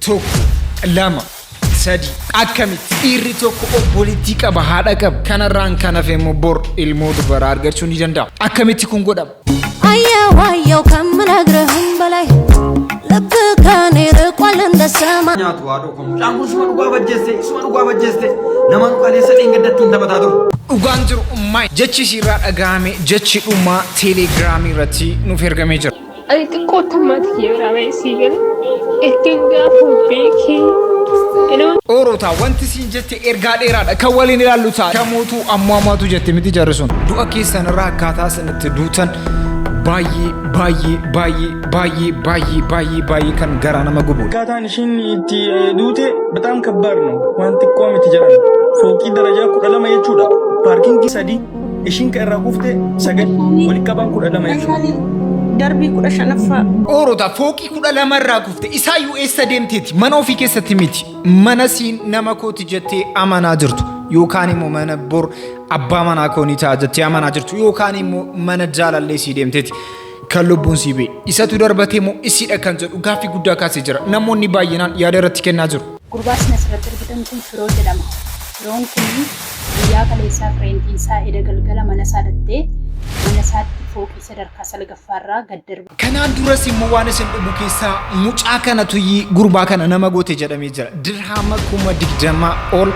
توكو لما سادي أكمل إيري توكو بوليتيكا بهذا كم كان ران كان في مبور المود برار قرشوني جندا أكمل تكون قدام أيا ويا كم نجرهم بلاي لك كان يرقل عند السماء نيات وادوكم شامو سمانو جستي نمانو قالي سدين قدتين تبتادو وغانجر أمي جتشي سيرات أغامي جتشي أما تيليغرامي رتي نوفيرغا ميجر أي تقوت ما تكير على سيجل إتنجا فوبيكي أوروتا وانت سينجت إرجال إيراد كوالين لالوتا كموتو أماماتو جت متي جرسون دو أكيد سنرا كاتا سنت دوتن باي كان غرانا مغبو كاتا نشين تي دوتي بتام كبرنو وانت قومي تجران فوقي درجة كلما يجودا باركينج سدي إشين كرا قفته سجل ولكبان كلما يجودا دربي كل شنفة أوروتا فوقي كل لما راكفته إسايو إستديمتي منو في كستميتي منسين نمكوتي جتي أمانا جرتو يوكاني مو من بور أبا منا كوني تاجتي أمانا جرتو يوكاني مو من جال اللي سيديمتي كلبون سيبي إساتو دربتي مو إسيد أكنجر وقافي قدا كاسجر نموني باينان يادرتي كناجر قرباس نسرت بدنكم فرود دما فرون كني يا كليسا فريندين سا إذا قلقلا منسادتي منساد فوق يسدر كسل غفارا قدر كان درسي موانسن بوكيسا موچا كان توي غربا كان نما غوتي جدامي جرا درهما كوما ديجدما اول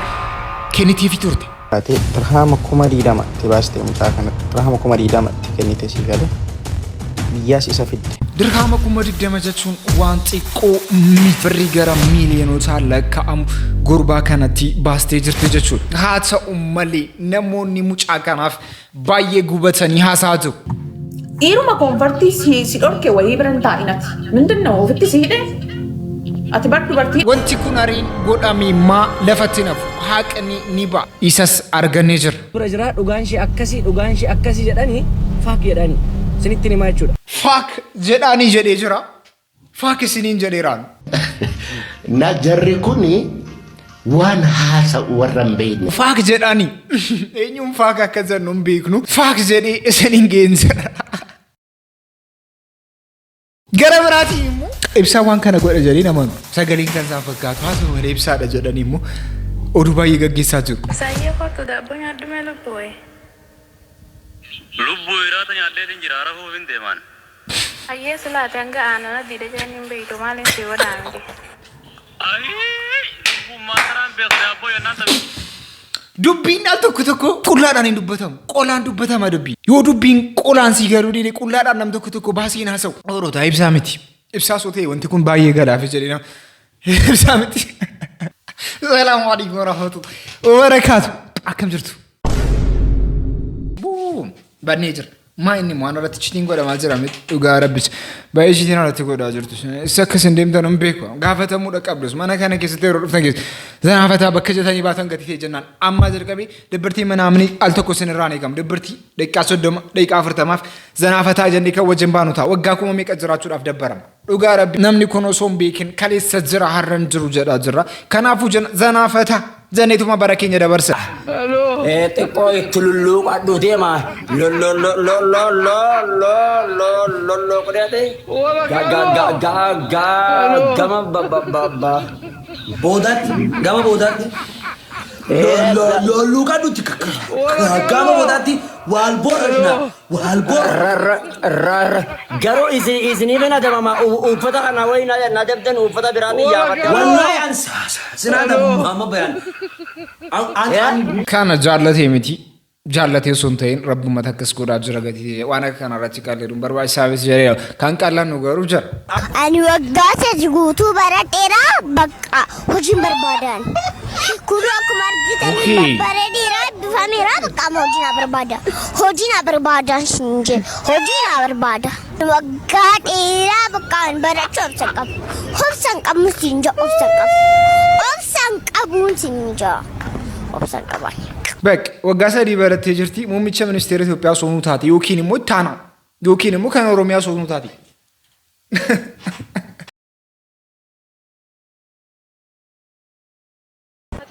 كنيتي في تورتي ate dirhama kuma diidama tibaastee mucaa kana dirhama kuma diidama kennite si gale biyyaas isa fidde درهما كوما ديجدما جچون وان تيقو ميفري غرا مليونوتا لكام غربا كانتي باستي جرتي جچون هاتا امالي نموني موچا كاناف بايه غوبتني هاساتو إيرو ما كونفرتي سيدور كوالي برنتا إنك من دنو فتي سيده أتبرد برتي وانتي كونارين غودامي ما لفتنف حقني نيبا إساس أرغانيجر برجرا دوغانشي أكاسي جداني فاك جداني سنتني ما يجودا فاك جداني جديجرا فاك سنين جديران نجري كوني وان هاسا ورمبيني فاك جداني اينيوم فاك كذا نمبيكنو فاك جدي سنين جينزر غرامراتي مو إبسا وان كان قوة جدي نمان ساقلين كان سافكات هاسو مري إبسا دا جداني مو أدوبا يغا جيساتو Saya kok tidak punya demel boy. Lubbu irata nyalle din jirara ho vinde man. Ayah selatan ke anak tidak jadi nimbe itu malah siwa nanti. Ai lubbu mataran bekda boy nanta. دبين أتوك تكو كلنا ندبتهم كلنا ندبتهم أدبي يو دبين كلنا سيجارو دي كلنا نمدك تكو باسين هسوا أورو تايب سامتي إبسا صوتي وانت كون بايه غلا في جرينا سامتي السلام عليكم ورحمة الله وبركاته أكم جرتو بوم بنيجر ما إني ما أنا لا تشتين قولا ما جرامي وقارب بس بايش تينا لا تقول أجرتو سكسن ديم تنم بيكو قافة مودا قبلس ما أنا كان كيس تيرو فنجس زين فتى بكجة ثاني باتن قتي جنان أما جركبي دبرتي من عمني ألتكو سنراني كم دبرتي ديك أسود ديك أفر تماف زين فتى جنديك وجنبانو تا وقاكم ميك أجراتو أف دبرم وقارب نمني كونو صوم بيكن كلي سجرا هرن جرو جرا جرا كنافو زين فتى زينيتو ما بركين جدا برسا تقوي تلولو قدو ديما لو لو لو لو لو لو لو لو لو قدياتي gama bodat lo kadu tikaka gama bodati walborna garo isini bena dama ufata kana wayna nadabdan ufata birani ya wallahi ansa sinada mama bayan كان جارلتي متي جارلتي سنتين رب ما تكس كورا جرغتي وانا كان راتي قالرم برواي ساويس جري كان قال نغرو جر أنا وقعت جوتو براتيرا بقى هجيم بربادان كلوا كمار جتني براديرا بفاميرا بقى موجينا بربادا هجينا بربادان سنجي هجينا بربادا وقعت إيرا بقى براتشوف سكاب هفسنكاب مسينجا أفسنكاب مسينجا أفسنكاب بك وقاسا دي برات جرتي موميتشا منستير إثيوبيا سونو تاتي يوكيني مو تانا يوكيني مو كان روميا سونو تاتي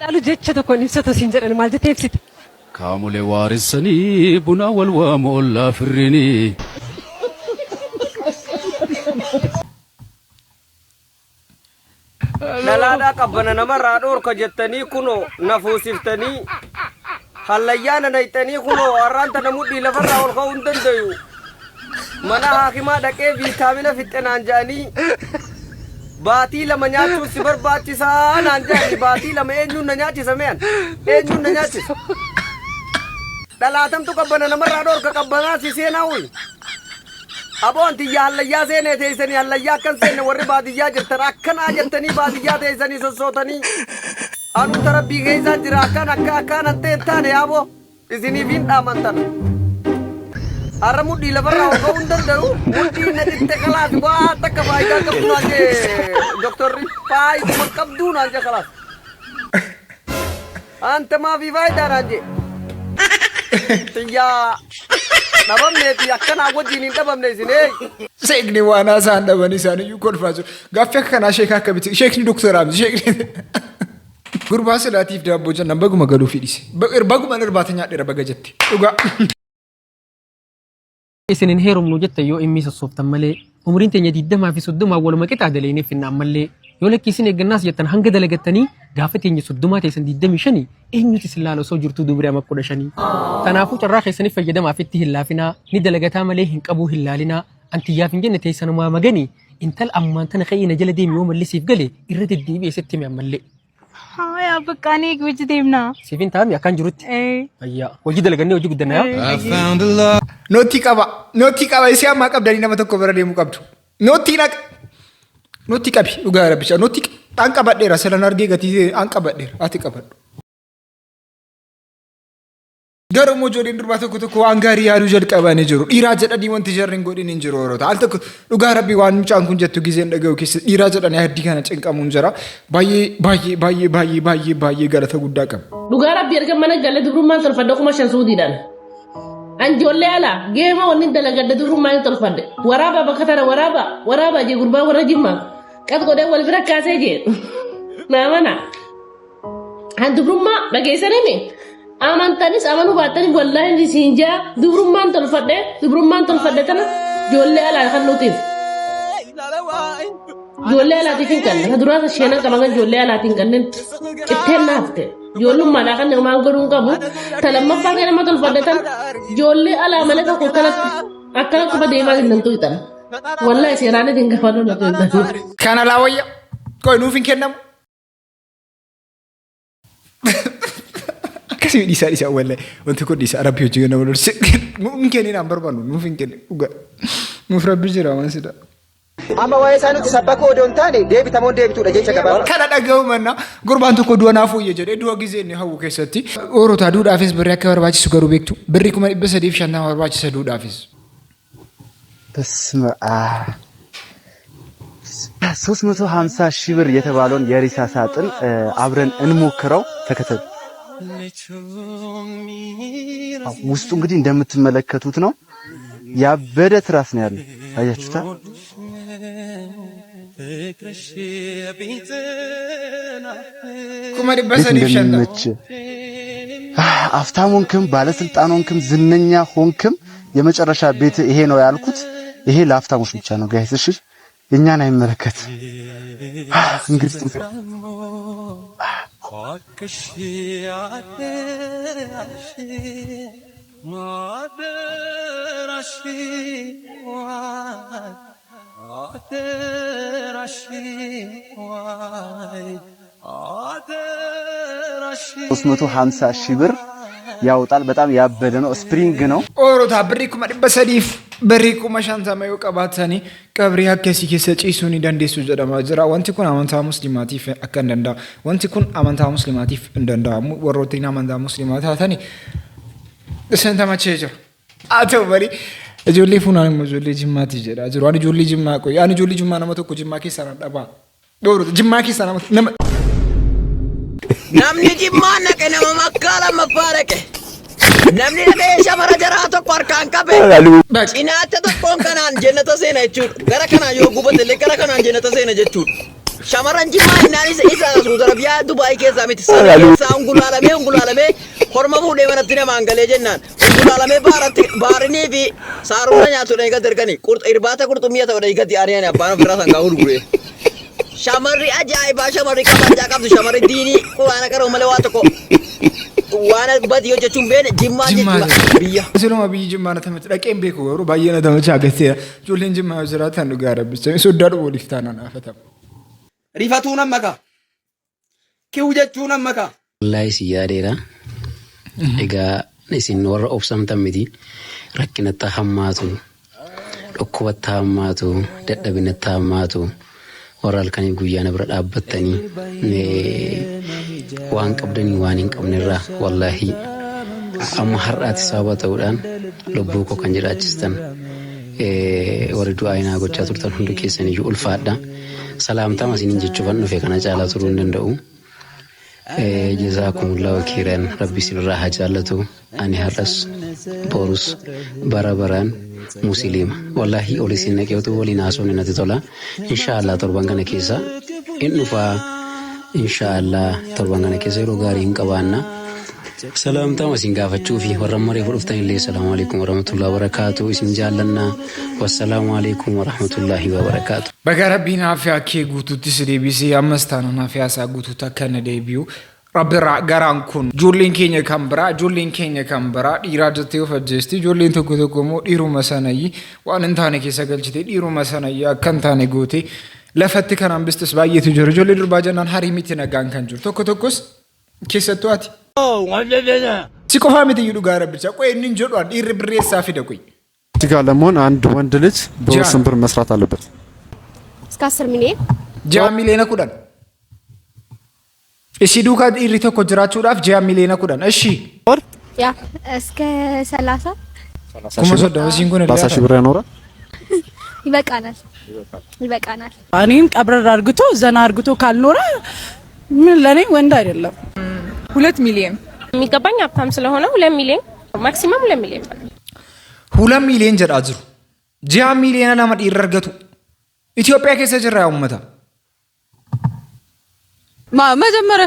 قالوا جتشة تكون نفسها سينجر أنا ما جت نفسي كامل وارثني بنا والوام ولا فرني Nalaadhaa qabbana namarraa dhoorka jettanii kunoo nafuusiftanii hallayyaana naytanii kunoo har'aanta namudhii lafarraa ol ka'uu hin dandayu. Mana haakimaa dhaqee viitaamina fixxe naan jedhanii baatii lama nyaachuun si barbaachisaa naan jedhanii baatii lama eenyuun na nyaachisa me'an eenyuun na nyaachisa. Dhalaatamtu qabbana namarraa dhoorka qabbanaa si seenaa uyi. Aboon tiyya hallayyaa seenee teessanii hallayyaa akkan seenne warri baadiyyaa jirtan akkanaa jettanii baadiyyaa teessanii sossootanii anuu tarabbii keessaa jira akkaan hatteen taane yaaboo isiniif hin dhaamantan. Har'a mudhii lafarraa ol ka'uu hin danda'u mudhii na xitte kalaasi waa takka faayidaa qabdu naan jee doktorri faayiduma qabduu naan jee kalaas. Anta maafii faayidaa naan jee. Tiyyaa dhabamneeti akkanaa wajjin hin dhabamne isinee. Sheekni waan haasaan dhaban isaaniyyuu kolfaa jiru. Gaaffii akka kanaa sheekaa akkamitti? Sheekni doktoraa miti sheekni. Gurbaa silaatiif daabboo jennaan baguma galuu fidhise. Baguma irbaata nyaadheera baga jette. Dhugaa. Isinin heerumnu jetta yoo inni sossooftan malee umriin teenya 20 fi 30 waluma qixaa daleene finnaan mallee yoo lakkiisin eeggannaas jettan hanga dalagattanii gaafa teenya 30 teessan 25 eenyuti isin laala osoo jirtuu dubiraa makko 15. Kanaafuu carraa keessaniif fayyadamaaf itti hin laafinaa ni dalagataa malee hin qabuu hin laalinaa antiyyaaf hin jenne teessanumaa maganii intal ammaan tana ka'ii na jala deemi yoo mallisiif gale irra deddeebi'ee sitti mi'an mallee. Haa bakka ni gujji deemna. Siifin taa'amni akkaan jirutti. Ayyaa hojii dalagannee hojii guddanna yaa. Nootii qaba isii ammaa qabdanii nama tokko bira deemuu qabdu. Nootii qabi dhugaa rabbicha nootii dhaan qabadheera salan argee gatii dhaan qabadheera ati qabadhu. Garuu ijoolleen durbaa tokko waan gaarii yaaduu jalqabanii jiru. Dhiiraa jedhanii wanti jarri hin godhin hin jiru yeroo ta'u. Al tokko dhugaa rabbii waan mucaan kun jettu gizeen dhaga'u keessa dhiiraa jedhanii haddii kana cinqamuun jira. Baay'ee galata guddaa qaba. Dhugaa rabbii erga mana galee dubrummaan tolfadde kuma shan suudiidhaan. Anjoollee ala geema wanni dalagadde dubrummaan tolfadde. Waraabaa bakka tana waraabaa jee gurbaa warra jimmaa. Qas godhee wal bira kaasee jee. Naamana. Han dubrummaa dhageessanii amantanis amanu baatanis wallahi siinjaa dubrummaan tolfadde tana joollee alaa kan nuti joollee alaatiin hin kanne duraasa sheenan qaban joollee alaatiin kanneen qixxeen naafte joollummaadhaa kan namaan godhuun qabu talammaffaa ta'e nama tolfadde tana joollee alaa malee tokko akkana quba deemaa hin dantuu ixan wallahi seeraanis hin gafanuu na tuutan. Kana laawayya qoy nuuf hin kennamu. Kasi bisa wallahi wanti kun isa rabbi hojii nama dorsi mungkin ini nambar banu mungkin uga mufrabbi jira waan sida amma waa'ee isaanitti sabbakoo odoon taane deebitamoo deebituudha jecha gabaabaa kana dhaga'u manna gurbaan tokko du'a naafuu jedhee du'a gizee inni hawwu keessatti orotaa duudhaafis birri akka barbaachisu garuu beektu birri 350 barbaachisa duudhaafis. በስመ አብ 350 ሺህ ብር የተባለውን የሪሳ ሳጥን አብረን እንሞክረው ተከተሉ። ውስጡ እንግዲህ እንደምትመለከቱት ነው። ያበደ ትራስ ነው ያለው። አያችሁታ? ኩማዲ በሰኒ ይፈንዳ አፍታም ሆንክም ባለስልጣን ሆንክም ዝነኛ ሆንክም የመጨረሻ ቤት ይሄ ነው ያልኩት። ይሄ ለአፍታሞች ብቻ ነው ጋይስ። እሺ እኛን አይመለከት። እንግዲህ ሶስት 150 ሺህ ብር ያወጣል። በጣም ያበደ ነው። ስፕሪንግ ነው። ኦሮታ ብሪኩማ በሰዲፍ ብሪኩማ ሻንታማ ይቀባታኒ ቀብሪ አከሲ ከሰጪሱኒ ዳንዴሱ ጀዳማ ጅራ ወንቲ ኩን አማንታ ሙስሊማቲፍ አከንደንዳ ወንቲ ኩን አማንታ ሙስሊማቲፍ እንደንዳ ወሮቲና አማንታ ሙስሊማታታኒ ሰንታማ ቼጆ አቶ በሪ እጆሊ ፉናን መጆሊ ጅማቲ ጀዳ ጅሮ አኒ ጆሊ ጅማ ቆይ አኒ ጆሊ ጅማ ነመቶ ኮ ጅማ ኬሳና ዳባ ዶሮ ጅማ ኬሳና ነመ namni jimmaa naqe nama makkaala maffaaraqe namni dhaqee shamara jaraa tokko harkaan qabe cinaacha tokkoon kanaan jennata seena jechuudha gara kanaan yoo gubatillee gara kanaan jennata seena jechuudha shamaran jimmaa innaan isa suuta rabiyaa dubaayii keessaa miti isaa ungulaalamee horma fuudhee manatti namaan galee jennaan ungulaalamee baarinii fi saarota nyaatudha eegatti erganii irbaata qurxummii ta'udha eegatti aaniyaan abbaan ofirraa sangaa gurguree shamarri ajaa'ibaa shamarri kabajaa qabdu shamarri diinii quraana qaroo malee waa tokko waan badi hojjechuun beene jimmaa jechuudha biyya. Siluma biyyi jimmaa na tamatti dhaqeen beeku garuu baay'ee na tamatti agarsiisa. Ijoolleen jimmaa yoo jiraatan dhugaa rabbicha sodaa dhufu waliif taanaan haafatamu. Rifatuun amma ka kiu jechuun amma ka. Wallahi si yaadeera. Egaa isin warra obsamtan miti rakkinatti hammaatu dhukkubatti hammaatu dadhabinatti hammaatu warra halkanii guyyaana bira dhaabbattanii waan qabdanii waan hin qabnerraa wallahi amma har'aati sababa ta'uudhaan lubbuu koo kan jiraachistan warri du'aa inaa gochaa turtan hundi keessaniyyuu ulfaadha. Salaamtaa masiniin jechuufan dhufe kana caalaa turuu hin danda'u. Jazakumullahu khairan rabbi sirraa haa jaallatu. Ani har'as borus bara baraan muslima wallahi olisin naqeetu waliin haasofne natti tola. Inshallah torban kana keessa in dhufaa. Inshallah torban kana keessa yeroo gaarii hin qabaanna. Salaamtaa masin gaafachuu fi warra maree fudhuftan illee salaamu alaykum warahmatullahi wabarakatuh. Isin jaallanna wassalaamu alaykum warahmatullahi wabarakatuh. Baga rabbiin afyaa kee guutuutti si deebisee ammas taanaan afyaa isaa guutuutti akka na deebi'u. Rabbi garaan kun ijoolleen keenya kan biraa dhiiraa jettee of ajjeesti. Ijoolleen tokko tokko immoo dhiiruma sanayyi waan hin taane keessa galchite dhiiruma sanayyi akka hin taane goote lafatti kan hambistus baay'eetu jiru. Ijoollee durbaa jennaan harii miti nagaan kan jiru. Tokko tokkos keessattuu ati. Si qofaa miti dhugaa rabbicha qoy inni jedhu dhiirri birreessaa fida qoy. እዚህ ጋር ለመሆን አንድ ወንድ ልጅ በወሰን ብር መስራት አለበት። እስከ 10 ሚሊዮን 6 ሚሊዮን ኩዳን እሺ ዱካ ዲሪ ተኮ ጅራቹዳፍ 6 ሚሊዮን ኩዳን እሺ ያ እስከ 30 ኩመሶ ደውሲን ኩነ 30 ሺህ ብር ያኖራል። ይበቃናል። እኔም ቀብረር አርግቶ ዘና አርግቶ ካልኖረ ምን ለኔ ወንድ አይደለም። 2 ሚሊዮን የሚገባኝ ሀብታም ስለሆነ 2 ሚሊዮን ማክሲመም 2 ሚሊዮን 2 ሚሊዮን ጀዳጅሩ 6 ሚሊዮን ለማድ ይረርገቱ ኢትዮጵያ ከሰ ጅራ ያውመታ መጀመሪያ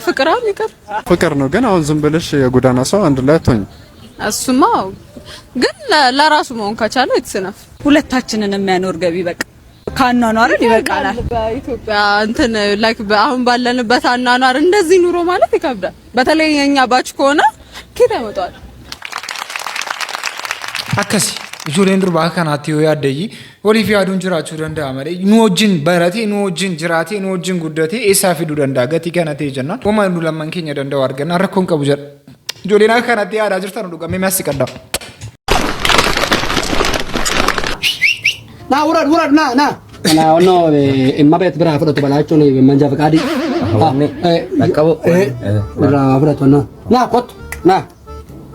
ፍቅር ነው ግን አሁን ዝም ብለሽ የጎዳና ሰው አንድ ላይ አትሆኝ። እሱማ ግን ለራሱ መሆን ካቻለ እትስነፍ ሁለታችንን የሚያኖር ገቢ በቃ ካናኗር ይበቃናል። በኢትዮጵያ እንትን ላይክ አሁን ባለንበት አናኗር እንደዚህ ኑሮ ማለት ይከብዳል። በተለይ የኛ ባች ከሆነ ከታ ያመጣል አከሲ ijoolleen durbaa kanaatti yoo yaaddeeyi waliif yaaduun jiraachuu danda'a malee nu wajjin baratee nu wajjin jiraatee nu wajjin guddatee eessaa fiduu danda'a gatii kana ta'e jennaan homaa nu lamman keenya danda'u argannaan rakkoon qabu jedha ijoolleen akka kanatti yaadaa jirtan dhugamee maasii qaddaa. Naa urad na. Kana ono imma bet bira fudhatu balaachuun manja faqaadi. Dhaqqabo. Bira fudhatu na. Na kot na.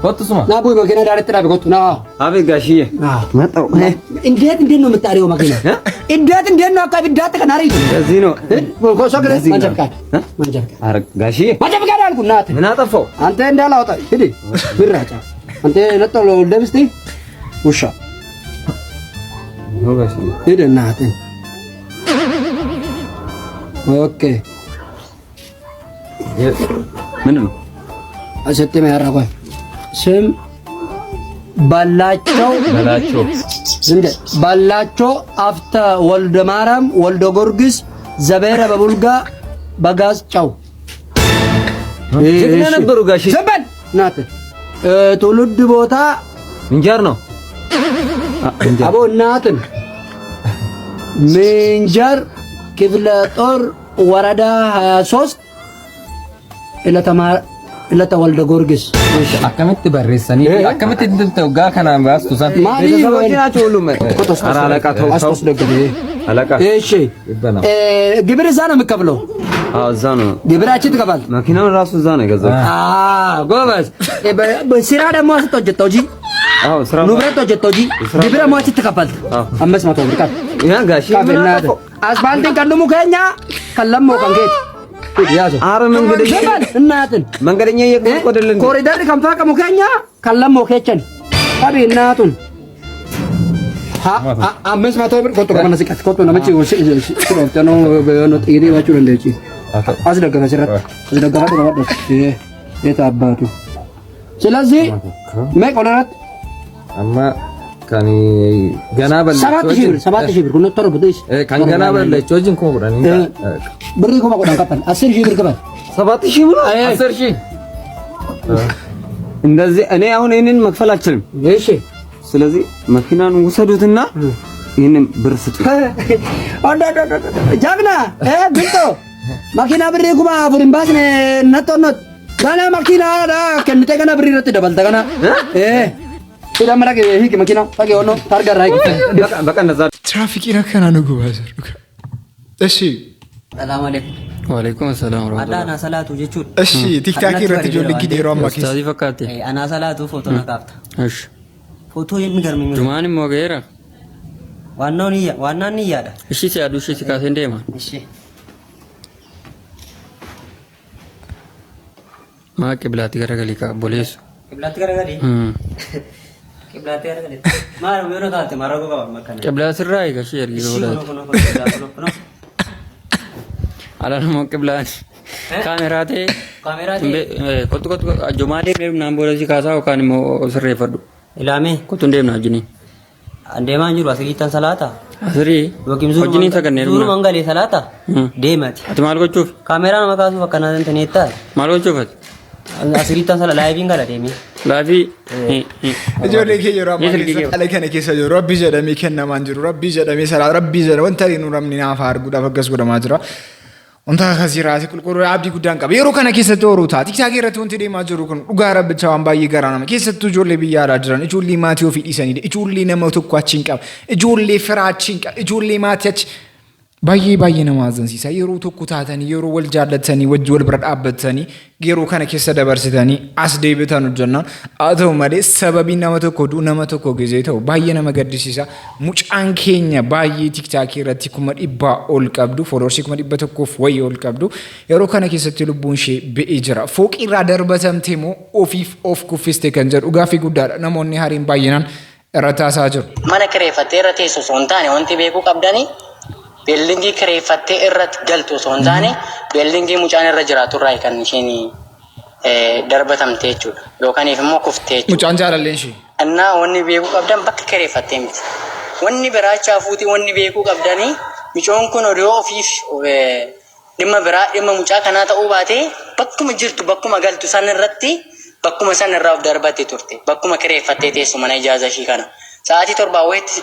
Kottu suma. Na bu'i makina daaritti dhaabe kottu na. Abi gaashiyye. Maxxaw. Indeet no mitaariyo makina. Indeet no akka biddaatti kan hariitu. Gazino. Koso gre manja faqaadi. Manja faqaadi. Ar gaashiyye. Manja faqaadi alku naate. Mina tafo. Ante ndala wata. Hidi. Birracha. Ante natto lo debisti. Usha. No gaashiyye. Hidi naate. Okay. ምንድን ነው አሰጤ ማያራጓ ስም ባላቸው አፍተ ወልደ ማርያም ወልደ ጊዮርጊስ ዘበረ በቡልጋ በጋዝጫው ጀግና ነበሩ ጋሽ ዘበን ናት ትውልድ ቦታ ምንጃር ነው አቦ እናትን ምንጃር ክፍለ ጦር ወረዳ 23 إلى تولد غورجس. أكملت بريساني. أكملت أنت gaa kanaan baastu san. ቤተሰቦችና ሁሉም አራለቃ አስቶስ ደግዴ አለቃ እሺ ግብር እዛ ነው የምከፍለው። አዎ እዛ ነው ግብራችን ትከፍል። መኪናውን ራሱ እዛ ነው የገዛው። ጎበዝ በስራ ደግሞ አስተጀተው ጂ አዎ ስራ ንብረት ተጀተው ጂ ግብር ማች ትከፍል 500 ብር ያ ጋሽ አስፋልትን ቀልሙ ከኛ ከለሞ ቀንጌት ያዘው አረ መንገደኛ እናትን መንገደኛ እየቆደልን ኮሪደር ከምታ ከሙከኛ ከለሞ ከቸን አቢ እናቱን 500 ብር ቆጥቶ ከመነስቀት ቆጥቶ ነው መቼ ወጥ ነው ነው ጥይት ባችሁ እንደዚህ አስደገፈ ሲራት አስደገፈ ተባደስ የታባቱ ስለዚህ ማይቆናት አማ كان جناب 7,000 بر كنا ترى بديش كان جناب اللي تشوجين كم براني بري كم أقول أنكبر 10,000 بر كمان 7,000 بر 10,000 እንደዚህ እኔ አሁን ይሄንን መክፈል አልችልም እሺ ስለዚህ መኪናን ወሰዱትና ይሄንን ብር ስጡ ጃግና ብልቶ መኪና ብር ጉባ ፍሪምባስ ነጦኖት ጋና መኪና ከንተ ጋና ብር ይረጥ ደበልተ ጋና ስለማረግ ይሄ መኪና ታገ ሆኖ ታርጋ ራይ በቃ እንደዛ ትራፊክ ይረከና ነው ጉባዘር እሺ ሰላም አለይኩም ወአለይኩም ሰላም ወራህመቱላህ አዳና ሰላቱ ጀቹ እሺ ቲክታክ ይረጥ ጆል ጊዴሮ አማኪ ታዚ ፈካቴ አና ሰላቱ ፎቶ ነካፍታ እሺ ፎቶ የሚገርም ጁማን ሞገራ ዋናን ይያዳ እሺ ሲያዱ እሺ ሲካሴ እንደማ እሺ ማ ቅብላቲ ገረገሊካ ቦሌስ ቅብላቲ ገረገሊ ቅብላቲ ገረገሊ ማር ወሮ ታተ ማረጎ ጋር መከነ ቅብላቲ ራይ ጋሽ ይርጊ ወላ አላን ሞ ቅብላቲ ካሜራቴ ኮቱ ጆማዴ ምናምን ቦለዚ ካሳው ካን ሞ ስሬ ፈዱ ኢላሜ ኮቱ እንደም ናጅኒ አንዴማ እንጅሩ አስሪታን ሰላታ አስሪ ወኪም ዙሩ ወጅኒ ተገነሩ ዙሩ መንገሌ ሰላታ ዴማት አትማልጎቹ ካሜራ መካሱ ፈከናን ተኔታ ማልጎቹ asiritan sala laivin gala demi laivi ijoollee kee yeroo ammaa keessa kana keessa jiru rabbi jedhamee kennamaan jiru rabbi jedhamee sala rabbi jedhamee wanta inni namni naaf arguudhaaf akkas godhamaa jira wanta akkasii raasii qulqulluu abdii guddaan qaba yeroo kana keessatti horuu ta'a tiktaakii irratti wanti deemaa jiru kun dhugaa rabbicha waan baay'ee garaa nama keessattuu ijoollee biyya alaa jiran ijoollee maatii ofii dhiisanidha ijoollee nama tokko achi hin qaba ijoollee firaa achi hin qaba ijoollee maatii achi baay'ee nama azansisa yeroo tokko taatanii yeroo wal jaallatanii wajji wal bira dhaabbatanii yeroo kana keessa dabarsitanii as deebitan hojjannaan haa ta'u malee sababii nama tokko duu nama tokko gizee ta'u baay'ee nama gaddisiisa mucaan keenya baay'ee tiktaakii irratti 100,000 ol qabdu fooloorsii 100,000 wayii ol qabdu yeroo kana keessatti lubbuun ishee ba'ee jira fooqii irraa darbatamtee moo ofiif of kuffiste kan jedhu gaaffii guddaadha namoonni hariin baay'inaan irra taasaa jiru. Mana kireeffattee irra teessu osoo hin taane wanti beekuu qabdanii beellingii kireeffattee irratti galtu osoo hin taane beellingii mucaan irra jiraatu irraa kan isheen darbatamte jechuudha yookaan immoo kuftee jechuudha. Mucaan jaalalleen ishee. Innaa wanni beekuu qabdan bakka kireeffattee miti. Wanni biraachaa fuutii wanni beekuu qabdanii micoon kun odoo ofiif dhimma biraa dhimma mucaa kanaa ta'uu baatee bakkuma jirtu bakkuma galtu san irratti bakkuma san irraa of darbattee turte bakkuma kireeffattee teessu mana ijaazaa ishii kana sa'aatii 7 wayitti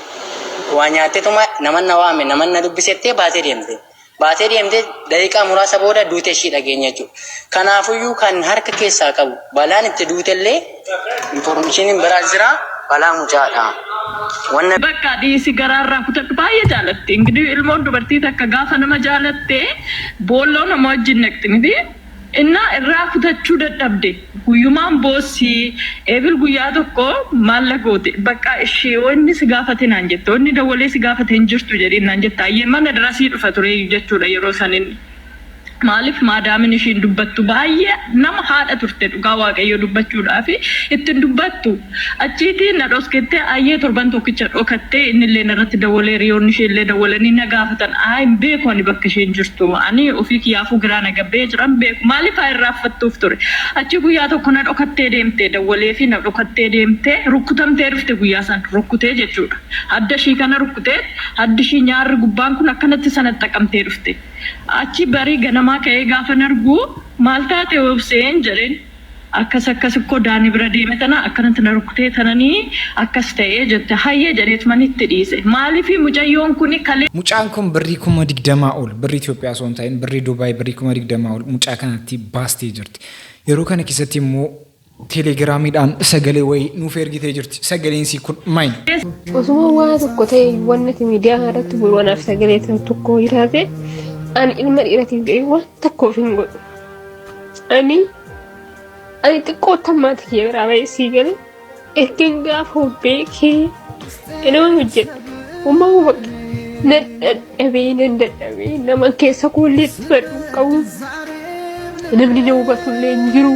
waan nyaattee tuma namanna waame namanna dubbisettee baatee deemte daqiiqaa muraasa booda duute ishii dhageenya jechuudha. Kanaafuyyuu kan harka keessaa qabu balaan itti duutellee infoormeeshiniin biraa jira balaa mucaadha. Bakka dhiisi garaarraa kutadhu baay'ee jaalatte ingidihi ilmoon dubartii takka gaafa nama jaalatte boolloo nama wajjin naqxi miti. Innaa irraa kutachuu dadhabde guyyumaan boossii eebil guyyaa tokko maallaqoote bakka ishee wanni si gaafate naan jette wanni dawwalee si gaafate hin jirtu jedhee naan jette ayyee mana darasii dhufa ture jechuudha yeroo sanin maaliif maadaamin ishiin dubbattu baay'ee nama haadha turte dhugaa waaqayyo dubbachuudhaaf ittiin dubbattu achiitiin na dhoskettee ayyee torban tokkicha dhokattee innillee irratti dawwalee riyoonni isheellee dawwalanii na gaafatan hin beeku ani bakka isheen jirtu ani ofii kiyyaafuu giraa na gabbee jiran beeku maaliif haa irraaffattuuf ture achi guyyaa tokko na dhokattee deemtee dawwalee fi na dhokattee deemtee rukkutamtee dhufte guyyaa san rukkutee jechuudha adda ishii kana rukkutee addi ishii nyaarri gubbaan kun akkanatti sanatti xaqamtee dhufte achi barii ganamaa ka'ee gaafa nargu maal taate obseen jedheen akkas ko daani bira deeme tana akkanatti na rukkutee tananii akkas ta'ee jette hayyee jedheet manitti dhiise maaliif mucayyoon kuni kalee mucaan kun birrii 20,000 ol birrii Itoophiyaa osoo hin ta'in birrii Dubaay birrii 20,000 ol mucaa kanatti baastee jirti yeroo kana keessatti immoo teelegiraamiidhaan sagalee wayii nuuf ergitee jirti sagaleen isii kun maayini. Osuma waa tokko ta'e wanti miidiyaa irratti bu'uuraaf sagalee tokko jiraate ani ilma dhiiratiin ga'ee waan tokkoof hin godhu. Ani xiqqoo tammaati kiyya biraa ba'ee sii galee ergeen gaafa hobbee kee nama hojjedha. Uumamu bakka nan dadhabee nama keessa koollee fedhu qabu namni na hubatullee hin jiru.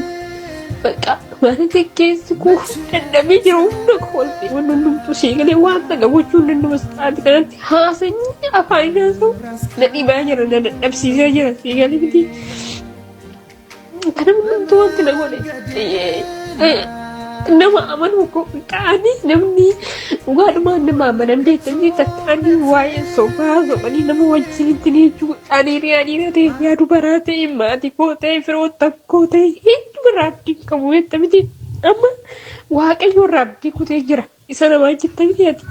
Bakka maatii keessi kun dadhabee jiru hunda koollee waan hundumtu sii galee waan taga gochuun danda'u sa'aatii kanatti haasanii afaan haasa'u na dhibaa jira na dadhabsiisaa jira sii galee miti. Kana hundumtu wanti na godhe nama amanu ko kaani namni dhugaadhumaan nama amanan beekanii tattaanii waa'ee sobaa sobanii nama wajjin ittiin jechuudha. Ani ta'e yaa dubaraa ta'e maatii koo ta'e firoota koo ta'e hedduu biraa abdii qabu jettee miti. Amma waaqayyo irraa abdii kutee jira. Isa namaa jettee miti ati.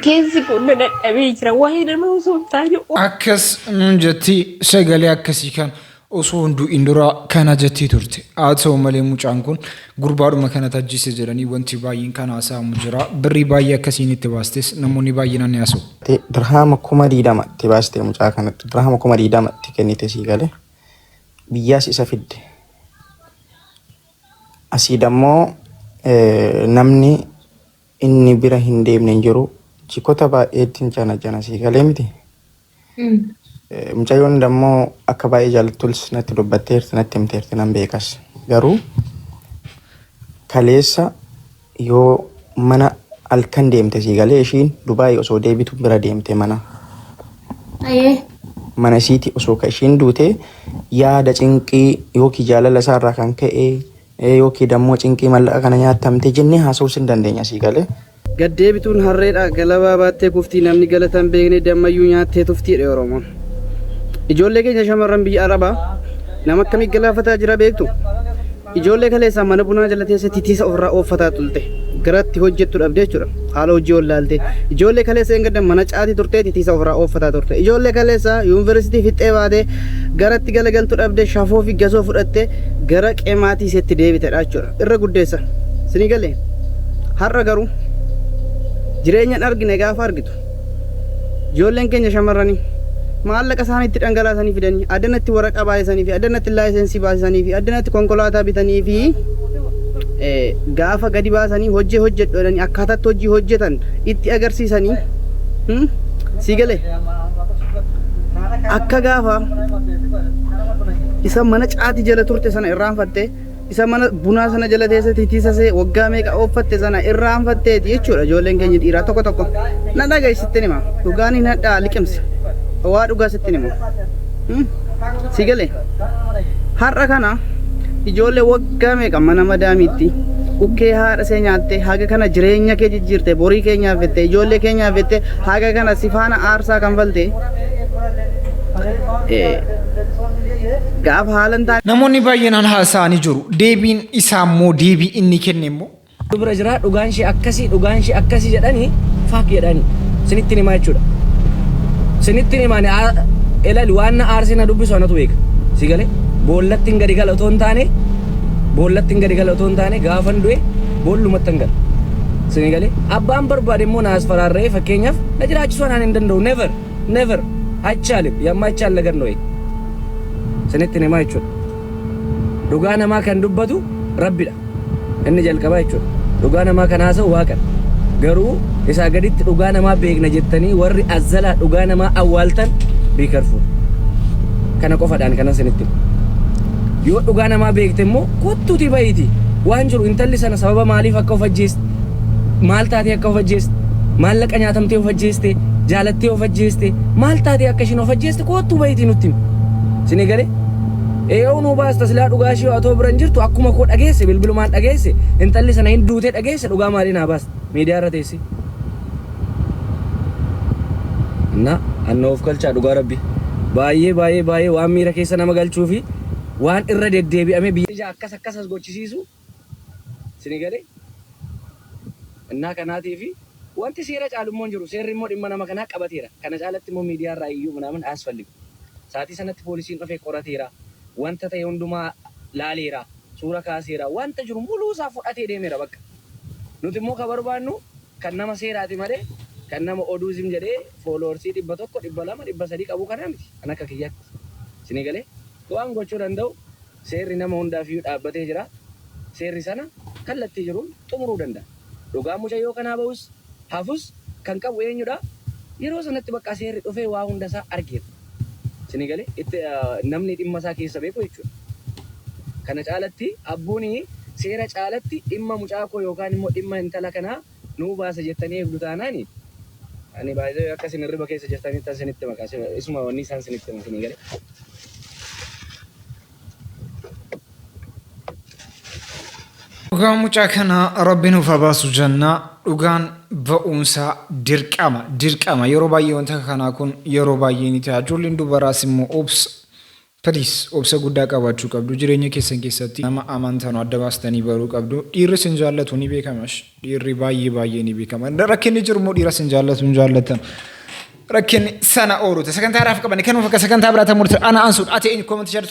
Keessi kun na dadhabee jira waa'ee nama osoo hin taane. Akkas nuun jetti sagalee akkasii kan osoo hunduu indura kana jetti turte. Haa ta'u malee mucaan kun gurbaadhuma kana tajjise jedhanii wanti baay'een kan haasa'amu jira. Birrii baay'ee akkasiin itti baastes namoonni baay'inaan ni haasa'u. Dirhama 20 itti baastee mucaa kanatti dirhama 20 itti kennite sii galee biyyaas isa fidde. Asii dammoo namni inni bira hin deemne hin jiru jikota baay'eetiin jana sii galee miti. Mucayyoon dammoo akka baay'ee jaalattus natti dubbatteerti natti himteerti nan beekas. Garuu kaleessa yoo mana halkan deemte sii galee ishiin Dubaayii osoo deebitu bira deemte mana. Mana isiiti osoo ka ishiin duute yaada cinqii yookiin jaalala isaarraa kan ka'e yookiin dammoo cinqii mallaqa kana nyaattamte jennee haasa'uus hin dandeenya sii galee. Gaddeebituun harreedha galabaa baattee kuftii namni galatan beekne dammayyuu nyaattee tuftiidha Oromoon. Ijoollee keenya shamarran biyya Arabaa nama akkamii galaafataa jira beektu? Ijoollee kaleessaa mana bunaa jala teessee titiisa ofirraa ooffataa tulte garatti hojjettu dhabdee jechuudha. Haala hojii wallaaltee ijoollee kaleessa eeggaddan mana caatii turtee titiisa ofirraa ooffataa turte. Ijoollee kaleessa yuunivarsiitii fixxee baatee garatti galagaltu dhabdee shafoo fi gasoo fudhattee gara qeemaatii iseetti deebitedha jechuudha. Irra guddeessa. Sinii galee har'a garuu jireenya argine gaafa argitu ijoolleen keenya shamarranii maallaqa isaaniitti dhangalaasanii fidanii addanatti waraqaa baay'isanii fi addanatti laayisensii baasisanii fi addanatti konkolaataa bitanii fi gaafa gadi baasanii hojii hojjedhu jedhanii akkaataatti hojii hojjetan itti agarsiisanii sii galee akka gaafa isa mana caatii jala turte sana irraanfattee isa mana bunaa sana jala teessee titiisa see waggaa meeqa ooffatte sana irraanfatteeti jechuudha ijoolleen keenya dhiiraa tokko na dhagaisitti nima dhugaan hin hadhaa liqimse waa dhugaa sitti nima si galee har'a kana ijoollee waggaa meeqa mana madaamiitti ukkee haadha see nyaatte haga kana jireenya kee jijjiirte borii keenyaaf jette ijoollee keenyaaf jette haga kana sifaana aarsaa kan falte gaafa haalan ta'a. Namoonni baay'inaan haasa'anii jiru. Deebiin isaa immoo deebii inni kenne immoo. Dubra jira dhugaan ishee akkasii jedhanii faak jedhanii sinitti himaa jechuudha. Sinitti himaani elali waan aarsina dubbisu anatu beeka. Si galee boollatti hin gadi gala otoo hin taane gaafan du'e boollumatti hin gala. Sini galee abbaan barbaade immoo naas faraarree fakkeenyaaf na jiraachisuu anaan hin danda'u never achaalim yamma achaal lagan sanitti namaa jechuudha. Dhugaa namaa kan dubbatu Rabbidha. Inni jalqabaa jechuudha. Dhugaa namaa kan haasa'u Waaqadha. Garuu isaa gaditti dhugaa namaa beekna jettanii warri azzalaa dhugaa namaa awwaaltan be careful. Kana qofaadhaan kana sanitti. Yoo dhugaa namaa beekte immoo kottuuti bayiiti. Waan jiru intalli sana sababa maaliif akka of ajjeeste maal taatee akka of ajjeeste maallaqa nyaatamtee of ajjeeste jaalattee of ajjeeste maal taatee akka ishiin of ajjeeste kottuu bayiiti nutti. Sini galee eeyyuu nu baasta silaa dhugaa ishee atoo biran jirtu akkuma koo dhageesse bilbilumaan dhageesse intalli sana hin duutee dhageesse dhugaa maalii naa baasta miidiyaa irra teessi. Na anna of galchaa dhugaa rabbi baay'ee waan miira keessa nama galchuu fi waan irra deddeebi'amee biyya akkas gochisiisu sini galee innaa kanaatii fi wanti seera caalummoon jiru seerri immoo dhimma nama kanaa qabateera kana caalatti immoo miidiyaa irraa iyyuu minaamin asfalligu. Saatii sanatti poolisiin dhufee qorateera. Wanta ta'e hundumaa laaleera. Suura kaaseera. Wanta jiru muluu isaa fudhatee deemeera bakka. Nuti immoo kan barbaannu kan nama seeraati malee kan nama oduuzim jedhee fooloorsii 100, 200, 300 qabu kana miti. Kan akka kiyyaatti. Sini galee waan gochuu danda'u seerri nama hundaafiyyuu dhaabbatee jira. Seerri sana kallattii jiruun xumuruu danda'a. Dhugaa mucayyoo kanaa bahus hafus kan qabu eenyudha? Yeroo sanatti bakka seerri dhufee waa hundasaa argeera. Sini galee itti namni dhimma isaa keessa beeku jechuudha. Kana caalatti abbuun seera caalatti dhimma mucaa koo yookaan immoo dhimma intala kanaa nuu baasa jettanii eegdu taanaani. Ani baay'ee akka isin hirriba keessa jirtanii tan isinitti maqaa isuma wanni isaan isinitti himu sini galee. dhugaan mucaa kana rabbiin ufa baasu jenna dhugaan ba'uunsaa dirqama yeroo baay'ee wanta kanaa kun yeroo baay'ee ni ta'a ijoolleen dubaraas immoo obsa guddaa qabaachuu qabdu jireenya keessan keessatti nama amantan adda baastanii baruu qabdu dhiirri sin jaallatu ni beekamash dhiirri baay'ee ni beekama rakkinni jiru immoo dhiira sin jaallatu hin jaallatan rakkinni sana oolute sagantaa raaf qabani kan fakka sagantaa biraata murte ana ansuud ati eenyu koomenti jedhu